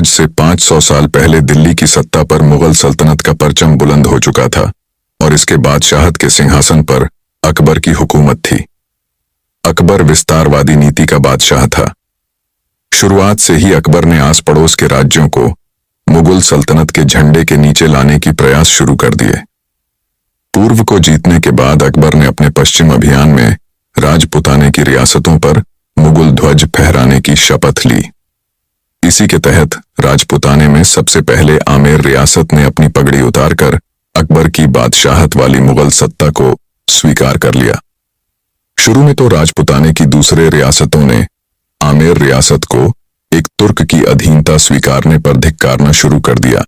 आज से 500 साल पहले दिल्ली की सत्ता पर मुगल सल्तनत का परचम बुलंद हो चुका था और इसके बादशाहत के सिंहासन पर अकबर की हुकूमत थी। अकबर विस्तारवादी नीति का बादशाह था। शुरुआत से ही अकबर ने आस पड़ोस के राज्यों को मुगल सल्तनत के झंडे के नीचे लाने की प्रयास शुरू कर दिए। पूर्व को जीतने के बाद अकबर ने अपने पश्चिम अभियान में राजपुताने की रियासतों पर मुगल ध्वज फहराने की शपथ ली। इसी के तहत राजपुताने में सबसे पहले आमेर रियासत ने अपनी पगड़ी उतारकर अकबर की बादशाहत वाली मुगल सत्ता को स्वीकार कर लिया। शुरू में तो राजपुताने की दूसरे रियासतों ने आमेर रियासत को एक तुर्क की अधीनता स्वीकारने पर धिक्कारना शुरू कर दिया,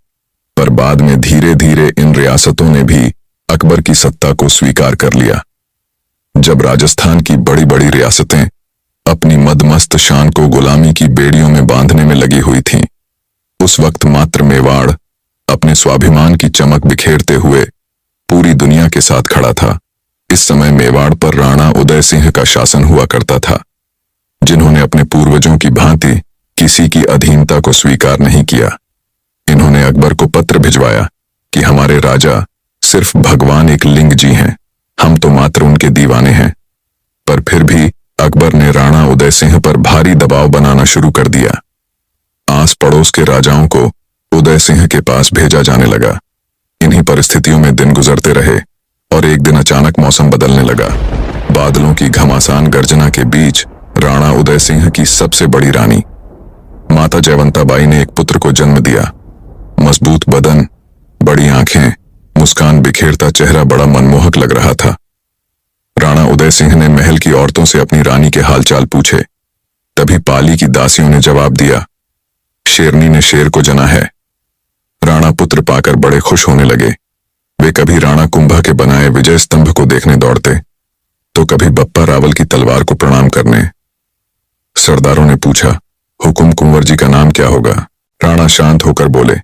पर बाद में धीरे धीरे इन रियासतों ने भी अकबर की सत्ता को स्वीकार कर लिया। जब राजस्थान की बड़ी बड़ी रियासतें अपनी मदमस्त शान को गुलामी की बेड़ियों में बांधने में लगी हुई थीं, उस वक्त मात्र मेवाड़ अपने स्वाभिमान की चमक बिखेरते हुए पूरी दुनिया के साथ खड़ा था। इस समय मेवाड़ पर राणा उदय सिंह का शासन हुआ करता था, जिन्होंने अपने पूर्वजों की भांति किसी की अधीनता को स्वीकार नहीं किया। इन्होंने अकबर को पत्र भिजवाया कि हमारे राजा सिर्फ भगवान एक लिंग जी हैं, हम तो मात्र उनके दीवाने हैं। पर फिर भी अकबर ने राणा उदय सिंह पर भारी दबाव बनाना शुरू कर दिया। आस पड़ोस के राजाओं को उदय सिंह के पास भेजा जाने लगा। इन्हीं परिस्थितियों में दिन गुजरते रहे और एक दिन अचानक मौसम बदलने लगा। बादलों की घमासान गर्जना के बीच राणा उदय सिंह की सबसे बड़ी रानी माता जयवंताबाई ने एक पुत्र को जन्म दिया। मजबूत बदन, बड़ी आंखें, मुस्कान बिखेरता चेहरा बड़ा मनमोहक लग रहा था। राणा उदय सिंह ने महल की औरतों से अपनी रानी के हालचाल पूछे। तभी पाली की दासियों ने जवाब दिया, शेरनी ने शेर को जना है। राणा पुत्र पाकर बड़े खुश होने लगे। वे कभी राणा कुंभा के बनाए विजय स्तंभ को देखने दौड़ते, तो कभी बप्पा रावल की तलवार को प्रणाम करने। सरदारों ने पूछा, हुकुम कुंवर जी का नाम क्या होगा? राणा शांत होकर बोले,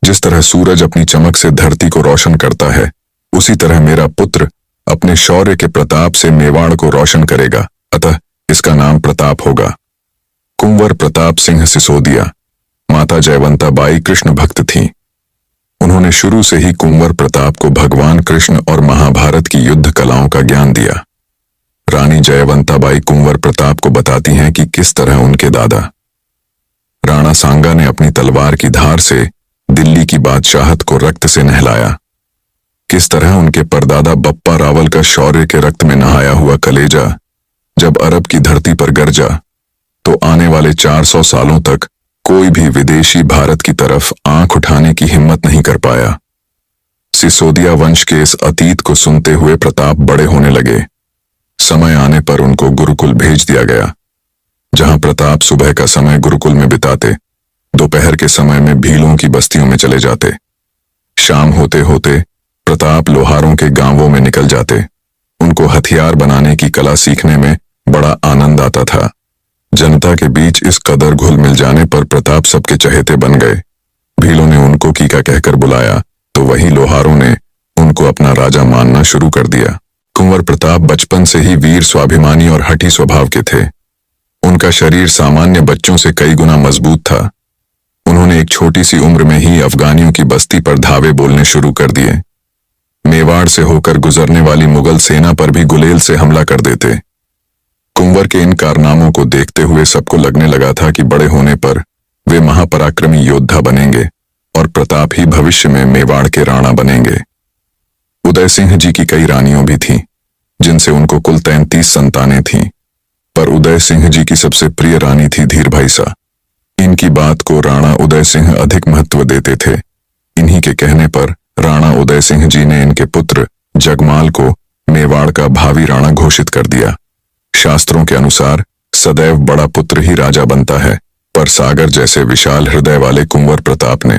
जिस तरह सूरज अपनी चमक से धरती को रोशन करता है, उसी तरह मेरा पुत्र अपने शौर्य के प्रताप से मेवाड़ को रोशन करेगा, अतः इसका नाम प्रताप होगा। कुंवर प्रताप सिंह सिसोदिया। माता जयवंताबाई कृष्ण भक्त थीं। उन्होंने शुरू से ही कुंवर प्रताप को भगवान कृष्ण और महाभारत की युद्ध कलाओं का ज्ञान दिया। रानी जयवंताबाई कुंवर प्रताप को बताती हैं कि किस तरह उनके दादा राणा सांगा ने अपनी तलवार की धार से दिल्ली की बादशाहत को रक्त से नहलाया। किस तरह उनके परदादा बप्पा रावल का शौर्य के रक्त में नहाया हुआ कलेजा जब अरब की धरती पर गरजा, तो आने वाले 400 सालों तक कोई भी विदेशी भारत की तरफ आंख उठाने की हिम्मत नहीं कर पाया। सिसोदिया वंश के इस अतीत को सुनते हुए प्रताप बड़े होने लगे। समय आने पर उनको गुरुकुल भेज दिया गया, जहां प्रताप सुबह का समय गुरुकुल में बिताते, दोपहर के समय में भीलों की बस्तियों में चले जाते। शाम होते होते प्रताप लोहारों के गांवों में निकल जाते। उनको हथियार बनाने की कला सीखने में बड़ा आनंद आता था। जनता के बीच इस कदर घुल मिल जाने पर प्रताप सबके चहेते बन गए। भीलों ने उनको कीका कहकर बुलाया, तो वही लोहारों ने उनको अपना राजा मानना शुरू कर दिया। कुंवर प्रताप बचपन से ही वीर, स्वाभिमानी और हठी स्वभाव के थे। उनका शरीर सामान्य बच्चों से कई गुना मजबूत था। उन्होंने एक छोटी सी उम्र में ही अफगानियों की बस्ती पर धावे बोलने शुरू कर दिए। मेवाड़ से होकर गुजरने वाली मुगल सेना पर भी गुलेल से हमला कर देते। कुंवर के इन कारनामों को देखते हुए सबको लगने लगा था कि बड़े होने पर वे महापराक्रमी योद्धा बनेंगे और प्रताप ही भविष्य में मेवाड़ के राणा बनेंगे। उदय सिंह जी की कई रानियों भी थीं, जिनसे उनको कुल 33 संतानें थीं, पर उदय सिंह जी की सबसे प्रिय रानी थी धीरभाईसा। इनकी बात को राणा उदय सिंह अधिक महत्व देते थे। इन्हीं के कहने पर राणा उदय सिंह जी ने इनके पुत्र जगमाल को मेवाड़ का भावी राणा घोषित कर दिया। शास्त्रों के अनुसार सदैव बड़ा पुत्र ही राजा बनता है, पर सागर जैसे विशाल हृदय वाले कुंवर प्रताप ने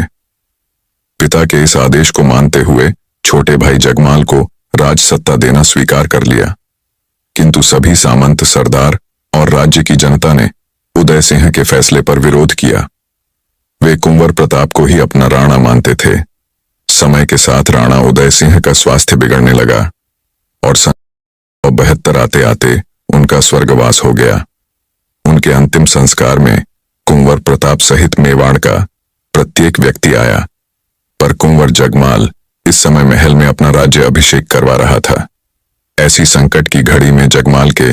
पिता के इस आदेश को मानते हुए छोटे भाई जगमाल को राज सत्ता देना स्वीकार कर लिया। किंतु सभी सामंत, सरदार और राज्य की जनता ने उदय सिंह के फैसले पर विरोध किया। वे कुंवर प्रताप को ही अपना राणा मानते थे। समय के साथ राणा उदय सिंह का स्वास्थ्य बिगड़ने लगा और 72 आते आते उनका स्वर्गवास हो गया। उनके अंतिम संस्कार में कुंवर प्रताप सहित मेवाड़ का प्रत्येक व्यक्ति आया, पर कुंवर जगमाल इस समय महल में अपना राज्य अभिषेक करवा रहा था। ऐसी संकट की घड़ी में जगमाल के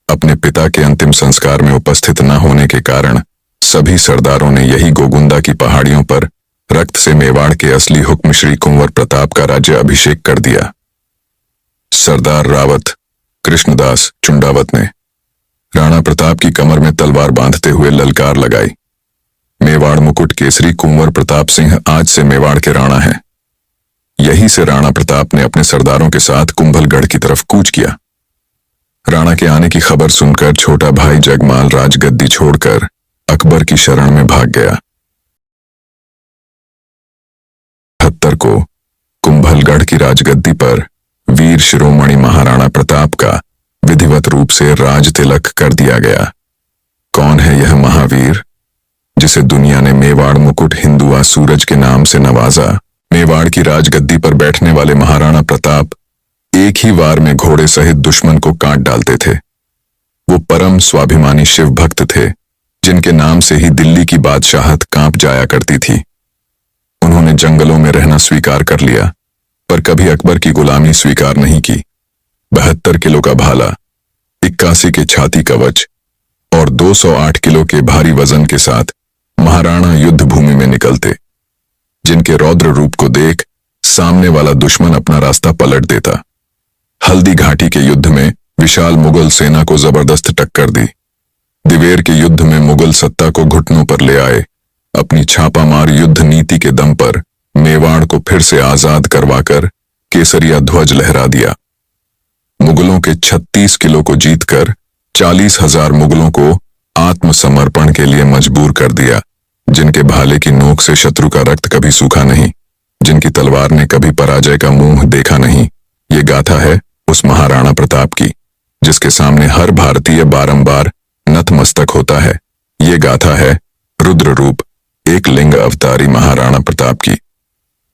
अपने पिता के अंतिम संस्कार में उपस्थित न होने के कारण सभी सरदारों ने यही गोगुंदा की पहाड़ियों पर रक्त से मेवाड़ के असली हुक्म श्री कुंवर प्रताप का राज्य अभिषेक कर दिया। सरदार रावत कृष्णदास चुंडावत ने राणा प्रताप की कमर में तलवार बांधते हुए ललकार लगाई, मेवाड़ मुकुट केसरी कुंवर प्रताप सिंह आज से मेवाड़ के राणा हैं। यही से राणा प्रताप ने अपने सरदारों के साथ कुंभलगढ़ की तरफ कूच किया। राणा के आने की खबर सुनकर छोटा भाई जगमाल राजगद्दी छोड़कर अकबर की शरण में भाग गया। 1978 को कुंभलगढ़ की राजगद्दी पर वीर शिरोमणि महाराणा प्रताप का विधिवत रूप से राज तिलक कर दिया गया। कौन है यह महावीर जिसे दुनिया ने मेवाड़ मुकुट हिंदुआ सूरज के नाम से नवाजा? मेवाड़ की राजगद्दी पर बैठने वाले महाराणा प्रताप एक ही वार में घोड़े सहित दुश्मन को काट डालते थे। वो परम स्वाभिमानी शिव भक्त थे, जिनके नाम से ही दिल्ली की बादशाहत कांप जाया करती थी। उन्होंने जंगलों में रहना स्वीकार कर लिया, पर कभी अकबर की गुलामी स्वीकार नहीं की। 72 किलो का भाला, 81 के छाती कवच और 208 किलो के भारी वजन के साथ महाराणा युद्ध भूमि में निकलते, जिनके रौद्र रूप को देख सामने वाला दुश्मन अपना रास्ता पलट देता। हल्दी घाटी के युद्ध में विशाल मुगल सेना को जबरदस्त टक्कर दी। दिवेर के युद्ध में मुगल सत्ता को घुटनों पर ले आए। अपनी छापामार युद्ध नीति के दम पर मेवाड़ को फिर से आजाद करवाकर केसरिया ध्वज लहरा दिया। मुगलों के 36 किलो को जीतकर 40,000 मुगलों को आत्मसमर्पण के लिए मजबूर कर दिया, जिनके भाले की नोक से शत्रु का रक्त कभी सूखा नहीं, जिनकी तलवार ने कभी पराजय का मुंह देखा नहीं। ये गाथा है उस महाराणा प्रताप की, जिसके सामने हर भारतीय बारंबार नतमस्तक होता है। ये गाथा है रुद्र रूप एक लिंग अवतारी महाराणा प्रताप की।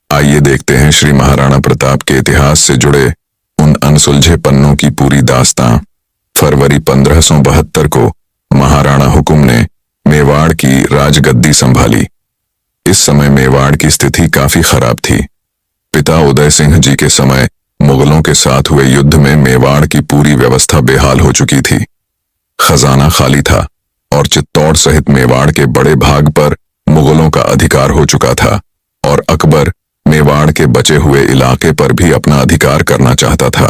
आइए देखते हैं श्री महाराणा प्रताप के इतिहास से जुड़े उन अनसुलझे पन्नों की पूरी दास्तां। फरवरी 1572 को महाराणा हुकुम ने मेवाड़ की राजगद्दी संभाली। इस समय मेवाड़ की स्थिति काफी खराब थी। पिता उदय सिंह जी के समय मुगलों के साथ हुए युद्ध में मेवाड़ की पूरी व्यवस्था बेहाल हो चुकी थी। खजाना खाली था और चित्तौड़ सहित मेवाड़ के बड़े भाग पर मुगलों का अधिकार हो चुका था, और अकबर मेवाड़ के बचे हुए इलाके पर भी अपना अधिकार करना चाहता था।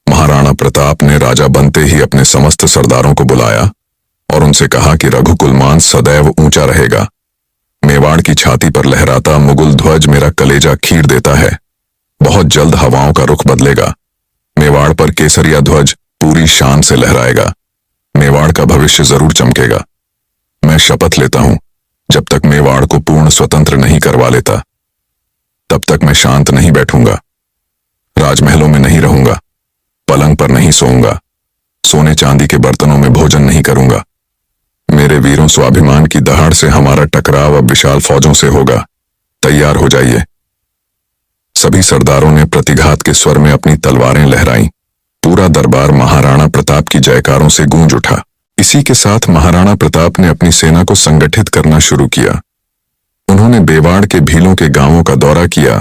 महाराणा प्रताप ने राजा बनते ही अपने समस्त सरदारों को बुलाया और उनसे कहा कि रघुकुल मान सदैव ऊंचा रहेगा। मेवाड़ की छाती पर लहराता मुगल ध्वज मेरा कलेजा खींच देता है। बहुत जल्द हवाओं का रुख बदलेगा। मेवाड़ पर केसरिया ध्वज पूरी शान से लहराएगा। मेवाड़ का भविष्य जरूर चमकेगा। मैं शपथ लेता हूं, जब तक मेवाड़ को पूर्ण स्वतंत्र नहीं करवा लेता, तब तक मैं शांत नहीं बैठूंगा। राजमहलों में नहीं रहूंगा, पलंग पर नहीं सोऊंगा, सोने चांदी के बर्तनों में भोजन नहीं करूंगा। मेरे वीरों, स्वाभिमान की दहाड़ से हमारा टकराव अब विशाल फौजों से होगा। तैयार हो जाइए। सभी सरदारों ने प्रतिघात के स्वर में अपनी तलवारें लहराईं। पूरा दरबार महाराणा प्रताप की जयकारों से गूंज उठा। इसी के साथ महाराणा प्रताप ने अपनी सेना को संगठित करना शुरू किया। उन्होंने बेवाड़ के भीलों के गांवों का दौरा किया।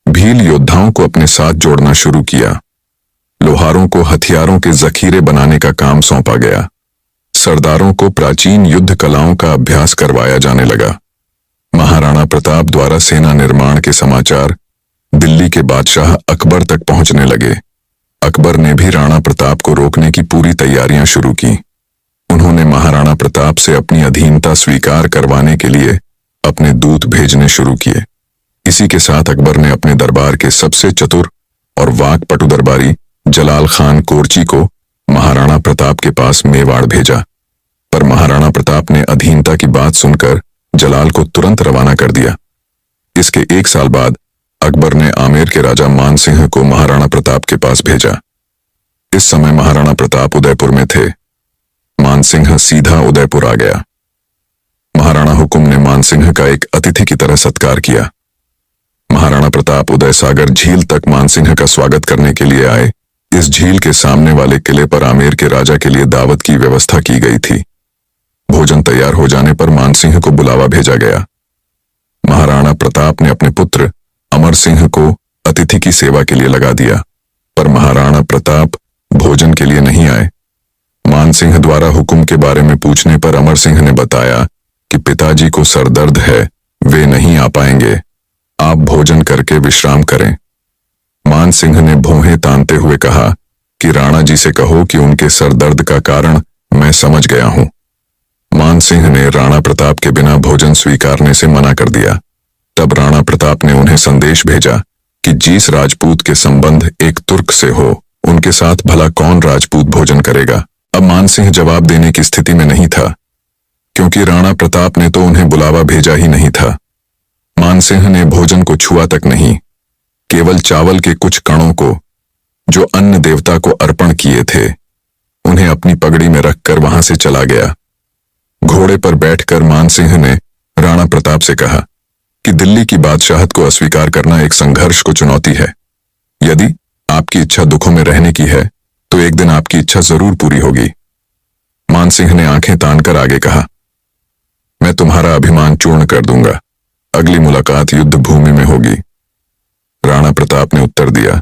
भील योद्धाओं को अपने साथ जोड़ना शुरू किया। लोहारों को हथियारों के जखीरे बनाने का काम सौंपा गया। सरदारों को प्राचीन युद्ध कलाओं का अभ्यास करवाया जाने लगा। महाराणा प्रताप द्वारा सेना निर्माण के समाचार दिल्ली के बादशाह अकबर तक पहुंचने लगे। अकबर ने भी राणा प्रताप को रोकने की पूरी तैयारियां शुरू की। उन्होंने महाराणा प्रताप से अपनी अधीनता स्वीकार करवाने के लिए अपने दूत भेजने शुरू किए। इसी के साथ अकबर ने अपने दरबार के सबसे चतुर और वाकपटु दरबारी जलाल खान कोरची को महाराणा प्रताप के पास मेवाड़ भेजा, पर महाराणा प्रताप ने अधीनता की बात सुनकर जलाल को तुरंत रवाना कर दिया। इसके 1 साल बाद अकबर ने आमेर के राजा मानसिंह को महाराणा प्रताप के पास भेजा। इस समय महाराणा प्रताप उदयपुर में थे। मानसिंह सीधा उदयपुर आ गया। महाराणा हुकुम ने मानसिंह का एक अतिथि की तरह सत्कार किया। महाराणा प्रताप उदय सागर झील तक मानसिंह का स्वागत करने के लिए आए। इस झील के सामने वाले किले पर आमेर के राजा के लिए दावत की व्यवस्था की गई थी। भोजन तैयार हो जाने पर मानसिंह को बुलावा भेजा गया। महाराणा प्रताप ने अपने पुत्र अमर सिंह को अतिथि की सेवा के लिए लगा दिया, पर महाराणा प्रताप भोजन के लिए नहीं आए। मान सिंह द्वारा हुक्म के बारे में पूछने पर अमर सिंह ने बताया कि पिताजी को सरदर्द है, वे नहीं आ पाएंगे, आप भोजन करके विश्राम करें। मान सिंह ने भौहें तानते हुए कहा कि राणा जी से कहो कि उनके सरदर्द का कारण मैं समझ गया हूं। मान सिंह ने राणा प्रताप के बिना भोजन स्वीकारने से मना कर दिया। तब राणा प्रताप ने उन्हें संदेश भेजा कि जिस राजपूत के संबंध एक तुर्क से हो, उनके साथ भला कौन राजपूत भोजन करेगा। अब मान सिंह जवाब देने की स्थिति में नहीं था, क्योंकि राणा प्रताप ने तो उन्हें बुलावा भेजा ही नहीं था। मान सिंह ने भोजन को छुआ तक नहीं, केवल चावल के कुछ कणों को जो अन्न देवता को अर्पण किए थे, उन्हें अपनी पगड़ी में रखकर वहां से चला गया। घोड़े पर बैठकर मान सिंह ने राणा प्रताप से कहा कि दिल्ली की बादशाहत को अस्वीकार करना एक संघर्ष को चुनौती है। यदि आपकी इच्छा दुखों में रहने की है तो एक दिन आपकी इच्छा जरूर पूरी होगी। मान सिंह ने आंखें तानकर आगे कहा, मैं तुम्हारा अभिमान चूर्ण कर दूंगा, अगली मुलाकात युद्ध भूमि में होगी। राणा प्रताप ने उत्तर दिया,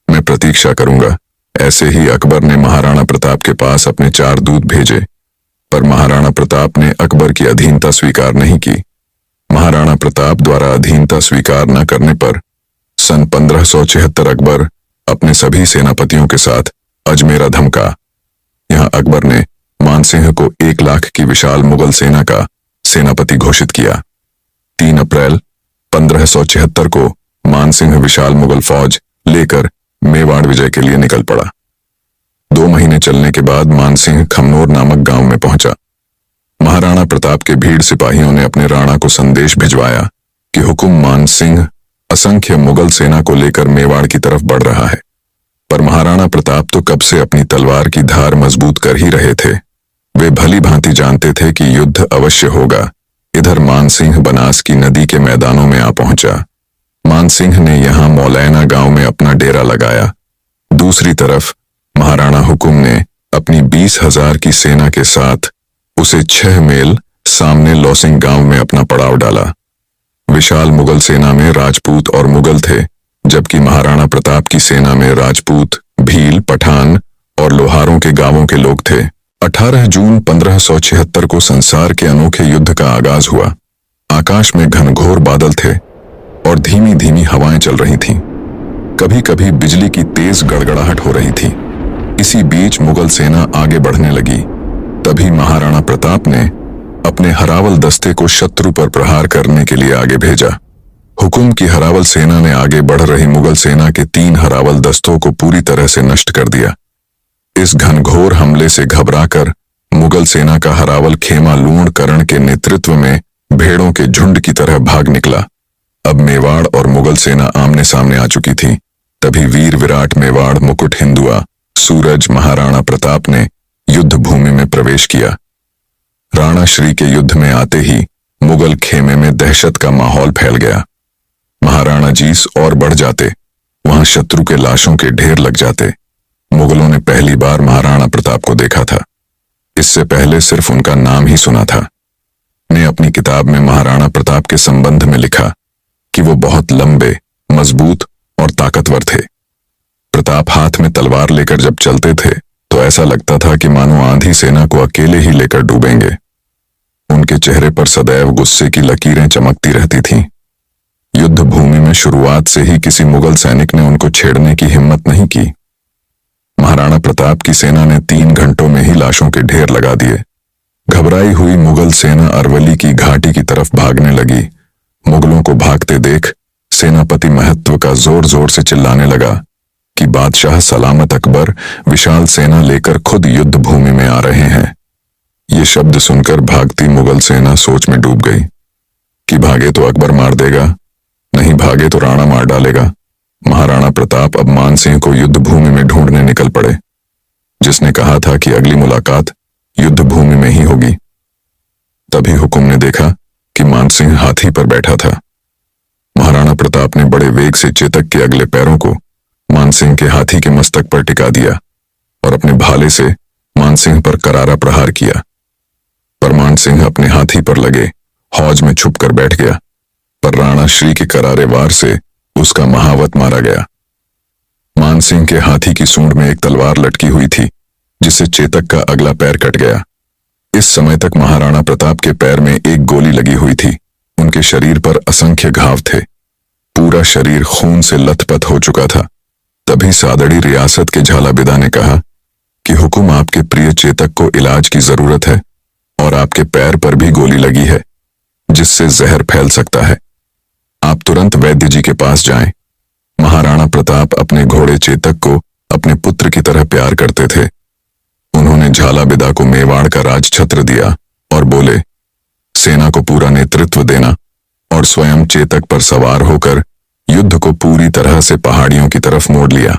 मैं प्रतीक्षा करूंगा। ऐसे ही अकबर ने महाराणा प्रताप के पास अपने 4 दूत भेजे, पर महाराणा प्रताप ने अकबर की अधीनता स्वीकार नहीं की। महाराणा प्रताप द्वारा अधीनता स्वीकार न करने पर सन 1576 अकबर अपने सभी सेनापतियों के साथ अजमेरा धमका। यहां अकबर ने मान सिंह को 1 लाख की विशाल मुगल सेना का सेनापति घोषित किया। 3 अप्रैल 1576 को मान सिंह विशाल मुगल फौज लेकर मेवाड़ विजय के लिए निकल पड़ा। 2 महीने चलने के बाद मान सिंह खमनोर नामक गांव में पहुंचा। महाराणा प्रताप के भीड़ सिपाहियों ने अपने राणा को संदेश भिजवाया कि हुकुम मान सिंह असंख्य मुगल सेना को लेकर मेवाड़ की तरफ बढ़ रहा है। पर महाराणा प्रताप तो कब से अपनी तलवार की धार मजबूत कर ही रहे थे। वे भली भांति जानते थे कि युद्ध अवश्य होगा। इधर मान सिंह बनास की नदी के मैदानों में आ पहुंचा। मान सिंह ने यहां मौलैना गांव में अपना डेरा लगाया। दूसरी तरफ महाराणा हुकुम ने अपनी 20,000 की सेना के साथ उसे 6 मील सामने लौसिंग गांव में अपना पड़ाव डाला। विशाल मुगल सेना में राजपूत और मुगल थे, जबकि महाराणा प्रताप की सेना में राजपूत, भील, पठान और लोहारों के गांवों के लोग थे। 18 जून 1576 को संसार के अनोखे युद्ध का आगाज हुआ। आकाश में घनघोर बादल थे और धीमी धीमी हवाएं चल रही थीं। कभी कभी बिजली की तेज गड़गड़ाहट हो रही थी। इसी बीच मुगल सेना आगे बढ़ने लगी। तभी महाराणा प्रताप ने अपने हरावल दस्ते को शत्रु पर प्रहार करने के लिए आगे भेजा। हुकुम की हरावल सेना ने आगे बढ़ रही मुगल सेना के 3 हरावल दस्तों को पूरी तरह से नष्ट कर दिया। इस घनघोर हमले से घबराकर मुगल सेना का हरावल खेमा लूण करण के नेतृत्व में भेड़ों के झुंड की तरह भाग निकला। अब मेवाड़ और मुगल सेना आमने सामने आ चुकी थी। तभी वीर विराट मेवाड़ मुकुट हिंदुआ सूरज महाराणा प्रताप ने युद्ध भूमि में प्रवेश किया। राणा श्री के युद्ध में आते ही मुगल खेमे में दहशत का माहौल फैल गया। महाराणा जीस और बढ़ जाते, वहां शत्रु के लाशों के ढेर लग जाते। मुगलों ने पहली बार महाराणा प्रताप को देखा था। इससे पहले सिर्फ उनका नाम ही सुना था। ने अपनी किताब में महाराणा प्रताप के संबंध में लिखा कि वो बहुत लंबे, मजबूत और ताकतवर थे। प्रताप हाथ में तलवार लेकर जब चलते थे तो ऐसा लगता था कि मानो आंधी सेना को अकेले ही लेकर डूबेंगे। उनके चेहरे पर सदैव गुस्से की लकीरें चमकती रहती थीं। युद्ध भूमि में शुरुआत से ही किसी मुगल सैनिक ने उनको छेड़ने की हिम्मत नहीं की। महाराणा प्रताप की सेना ने 3 घंटों में ही लाशों के ढेर लगा दिए। घबराई हुई मुगल सेना अरवली की घाटी की तरफ भागने लगी। मुगलों को भागते देख सेनापति महत्व का जोर जोर से चिल्लाने लगा कि बादशाह सलामत अकबर विशाल सेना लेकर खुद युद्ध भूमि में आ रहे हैं। ये शब्द सुनकर भागती मुगल सेना सोच में डूब गई कि भागे तो अकबर मार देगा, नहीं भागे तो राणा मार डालेगा। महाराणा प्रताप अब मान सिंह को युद्ध भूमि में ढूंढने निकल पड़े, जिसने कहा था कि अगली मुलाकात युद्ध भूमि में ही होगी। तभी हुकुम ने देखा कि मान सिंह हाथी पर बैठा था। महाराणा प्रताप ने बड़े वेग से चेतक के अगले पैरों को मान सिंह के हाथी के मस्तक पर टिका दिया और अपने भाले से मान सिंह पर करारा प्रहार किया। पर मान सिंह अपने हाथी पर लगे हौज में छुपकर बैठ गया। पर राणा श्री के करारे वार से उसका महावत मारा गया। मानसिंह के हाथी की सूंड में एक तलवार लटकी हुई थी, जिससे चेतक का अगला पैर कट गया। इस समय तक महाराणा प्रताप के पैर में एक गोली लगी हुई थी। उनके शरीर पर असंख्य घाव थे। पूरा शरीर खून से लथपथ हो चुका था। तभी सादड़ी रियासत के झालाबिदा ने कहा कि हुकुम, आपके प्रिय चेतक को इलाज की जरूरत है और आपके पैर पर भी गोली लगी है, जिससे जहर फैल सकता है। आप तुरंत वैद्य जी के पास जाएं। महाराणा प्रताप अपने घोड़े चेतक को अपने पुत्र की तरह प्यार करते थे। उन्होंने झालाबिदा को मेवाड़ का राज छत्र दिया और बोले, सेना को पूरा नेतृत्व देना और स्वयं चेतक पर सवार होकर युद्ध को पूरी तरह से पहाड़ियों की तरफ मोड़ लिया।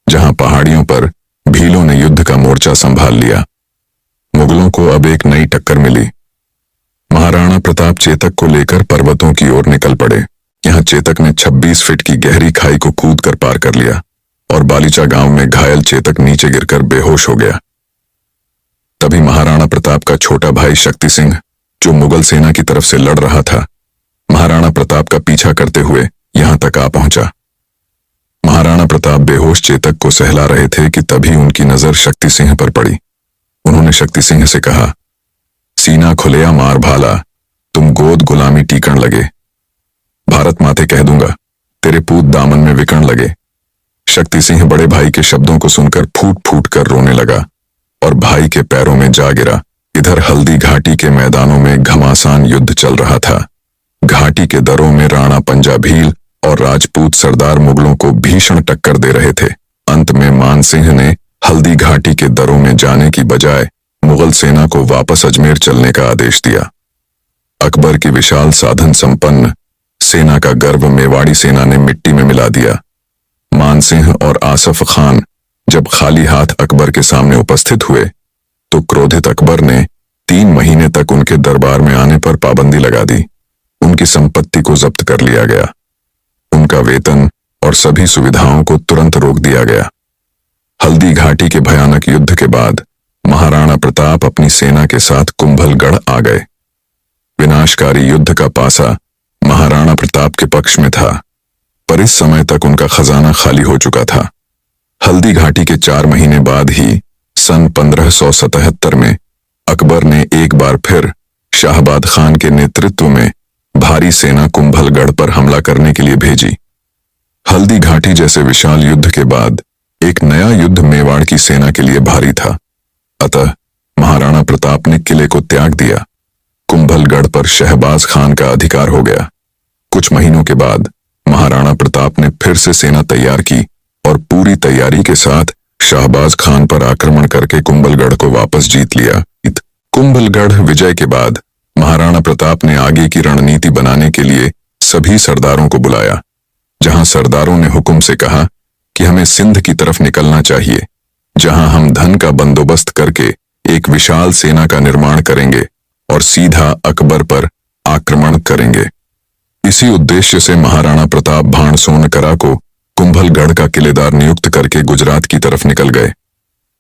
जहां पहाड़ियों पर भीलों ने युद्ध का मोर्चा संभाल लिया। मुगलों को अब एक नई टक्कर मिली। महाराणा प्रताप चेतक को लेकर पर्वतों की ओर निकल पड़े। यहां चेतक ने 26 फीट की गहरी खाई को कूद कर पार कर लिया और बालीचा गांव में घायल चेतक नीचे गिरकर बेहोश हो गया। तभी महाराणा प्रताप का छोटा भाई शक्ति सिंह, जो मुगल सेना की तरफ से लड़ रहा था, महाराणा प्रताप का पीछा करते हुए यहां तक आ पहुंचा। महाराणा प्रताप बेहोश चेतक को सहला रहे थे कि तभी उनकी नजर शक्ति सिंह पर पड़ी। उन्होंने शक्ति सिंह से कहा, सीना खुलेया मार भाला, तुम गोद गुलामी टीकण लगे। भारत माते कह दूंगा, तेरे पूत दामन में विकण लगे। शक्ति सिंह बड़े भाई के शब्दों को सुनकर फूट फूट कर रोने लगा और भाई के पैरों में जा गिरा। इधर हल्दी घाटी के मैदानों में घमासान युद्ध चल रहा था। घाटी के दरों में राणा पंजा भील और राजपूत सरदार मुगलों को भीषण टक्कर दे रहे थे। अंत में मानसिंह ने हल्दी घाटी के दरों में जाने की बजाय मुगल सेना को वापस अजमेर चलने का आदेश दिया। अकबर की विशाल साधन संपन्न सेना का गर्व मेवाड़ी सेना ने मिट्टी में मिला दिया। मानसिंह और आसफ खान जब खाली हाथ अकबर के सामने उपस्थित हुए तो क्रोधित अकबर ने 3 महीने तक उनके दरबार में आने पर पाबंदी लगा दी। उनकी संपत्ति को जब्त कर लिया गया। उनका वेतन और सभी सुविधाओं को तुरंत रोक दिया गया। हल्दी घाटी के भयानक युद्ध के बाद महाराणा प्रताप अपनी सेना के साथ कुंभलगढ़ आ गए। विनाशकारी युद्ध का पासा महाराणा प्रताप के पक्ष में था, पर इस समय तक उनका खजाना खाली हो चुका था। हल्दी घाटी के 4 महीने बाद ही सन 1577 में अकबर ने एक बार फिर शाहबाद खान के नेतृत्व में भारी सेना कुंभलगढ़ पर हमला करने के लिए भेजी। हल्दी घाटी जैसे विशाल युद्ध के बाद एक नया युद्ध मेवाड़ की सेना के लिए भारी था। अतः महाराणा प्रताप ने किले को त्याग दिया। कुंभलगढ़ पर शहबाज खान का अधिकार हो गया। कुछ महीनों के बाद महाराणा प्रताप ने फिर से सेना तैयार की और पूरी तैयारी के साथ शाहबाज खान पर आक्रमण करके कुंभलगढ़ को वापस जीत लिया। कुंभलगढ़ विजय के बाद महाराणा प्रताप ने आगे की रणनीति बनाने के लिए सभी सरदारों को बुलाया। जहां सरदारों ने हुक्म से कहा कि हमें सिंध की तरफ निकलना चाहिए, जहां हम धन का बंदोबस्त करके एक विशाल सेना का निर्माण करेंगे और सीधा अकबर पर आक्रमण करेंगे। इसी उद्देश्य से महाराणा प्रताप भाण सोनकरा को कुंभलगढ़ का किलेदार नियुक्त करके गुजरात की तरफ निकल गए।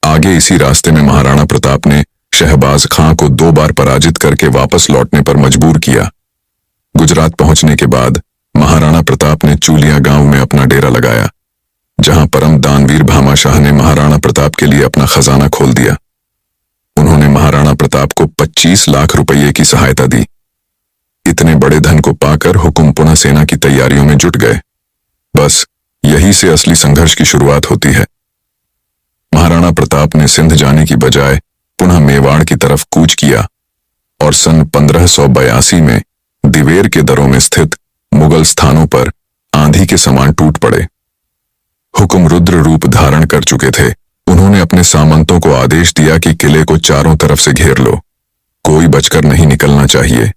आगे इसी रास्ते में महाराणा प्रताप ने शहबाज खां को 2 बार पराजित करके वापस लौटने पर मजबूर किया। गुजरात पहुंचने के बाद महाराणा प्रताप ने चूलिया गांव में अपना डेरा लगाया, जहां परम दानवीर भामाशाह ने महाराणा प्रताप के लिए अपना खजाना खोल दिया। उन्होंने महाराणा प्रताप को 25 लाख रुपये की सहायता दी। इतने बड़े धन को पाकर हुकुम पुनः सेना की तैयारियों में जुट गए। बस यही से असली संघर्ष की शुरुआत होती है। महाराणा प्रताप ने सिंध जाने की बजाय पुनः मेवाड़ की तरफ कूच किया और सन 1582 में दिवेर के दरों में स्थित मुगल स्थानों पर आंधी के समान टूट पड़े। हुकुम रुद्र रूप धारण कर चुके थे। उन्होंने अपने सामंतों को आदेश दिया कि किले को चारों तरफ से घेर लो, कोई बचकर नहीं निकलना चाहिए।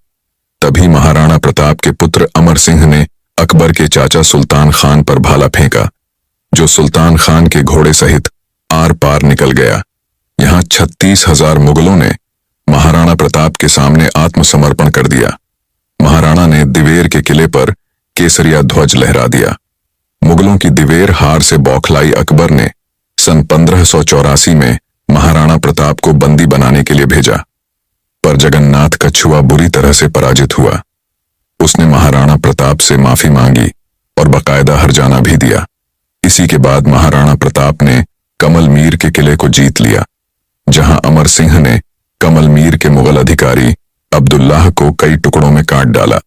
तभी महाराणा प्रताप के पुत्र अमर सिंह ने अकबर के चाचा सुल्तान खान पर भाला फेंका, जो सुल्तान खान के घोड़े सहित आर पार निकल गया। यहां 36,000 मुगलों ने महाराणा प्रताप के सामने आत्मसमर्पण कर दिया। महाराणा ने दिवेर के किले पर केसरिया ध्वज लहरा दिया। मुगलों की दिवेर हार से बौखलाई अकबर ने सन 1584 में महाराणा प्रताप को बंदी बनाने के लिए भेजा, पर जगन्नाथ कछुआ बुरी तरह से पराजित हुआ। उसने महाराणा प्रताप से माफी मांगी और बाकायदा हर्जाना भी दिया। इसी के बाद महाराणा प्रताप ने कमल मीर के किले को जीत लिया, जहां अमर सिंह ने कमल मीर के मुगल अधिकारी अब्दुल्लाह को कई टुकड़ों में काट डाला।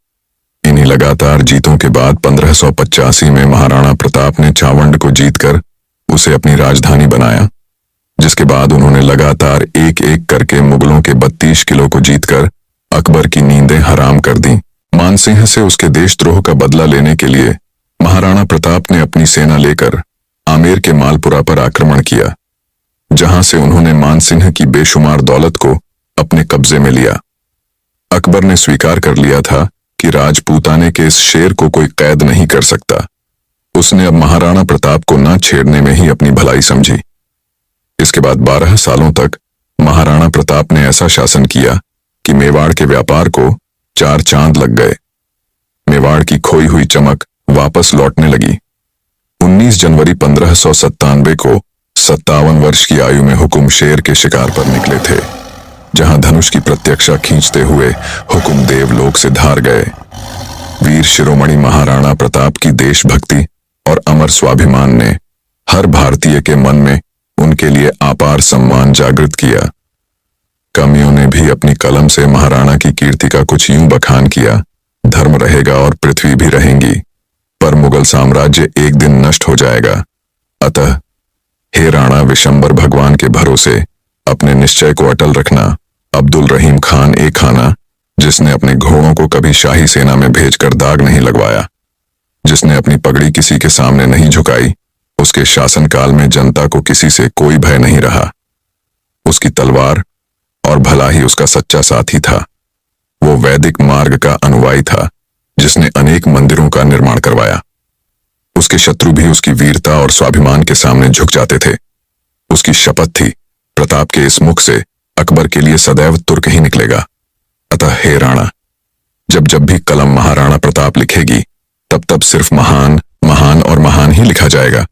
इन्हीं लगातार जीतों के बाद 1585 में महाराणा प्रताप ने चावंड को जीतकर उसे अपनी राजधानी बनाया, जिसके बाद उन्होंने लगातार एक एक करके मुगलों के 32 किलों को जीतकर अकबर की नींदें हराम कर दी। मानसिंह से उसके देशद्रोह का बदला लेने के लिए महाराणा प्रताप ने अपनी सेना लेकर आमेर के मालपुरा पर आक्रमण किया, जहां से उन्होंने मानसिंह की बेशुमार दौलत को अपने कब्जे में लिया। अकबर ने स्वीकार कर लिया था कि राजपूताने के इस शेर को कोई कैद नहीं कर सकता। उसने अब महाराणा प्रताप को न छेड़ने में ही अपनी भलाई समझी। इसके बाद 12 सालों तक महाराणा प्रताप ने ऐसा शासन किया कि मेवाड़ के व्यापार को 4 चांद लग गए। मेवाड़ की खोई हुई चमक वापस लौटने लगी। 19 जनवरी 1597 को 57 वर्ष की आयु में हुकुम शेर के शिकार पर निकले थे, जहां धनुष की प्रत्यक्षा खींचते हुए हुकुम देवलोक से धार गए। वीर शिरोमणि महाराणा प्रताप की देशभक्ति और अमर स्वाभिमान ने हर भारतीय के मन में उनके लिए अपार सम्मान जागृत किया। कमियों ने भी अपनी कलम से महाराणा की कीर्ति का कुछ यूं बखान किया, धर्म रहेगा और पृथ्वी भी रहेंगी, पर मुगल साम्राज्य एक दिन नष्ट हो जाएगा। अतः हे राणा विशंबर भगवान के भरोसे अपने निश्चय को अटल रखना। अब्दुल रहीम खान ए खाना, जिसने अपने घोड़ों को कभी शाही सेना में भेजकर दाग नहीं लगवाया, जिसने अपनी पगड़ी किसी के सामने नहीं झुकाई, उसके शासनकाल में जनता को किसी से कोई भय नहीं रहा। उसकी तलवार और भला ही उसका सच्चा साथी था। वो वैदिक मार्ग का अनुयायी था, जिसने अनेक मंदिरों का निर्माण करवाया। उसके शत्रु भी उसकी वीरता और स्वाभिमान के सामने झुक जाते थे। उसकी शपथ थी, प्रताप के इस मुख से अकबर के लिए सदैव तुर्क ही निकलेगा। अतः हे राणा, जब जब भी कलम महाराणा प्रताप लिखेगी, तब तब सिर्फ महान, महान और महान ही लिखा जाएगा।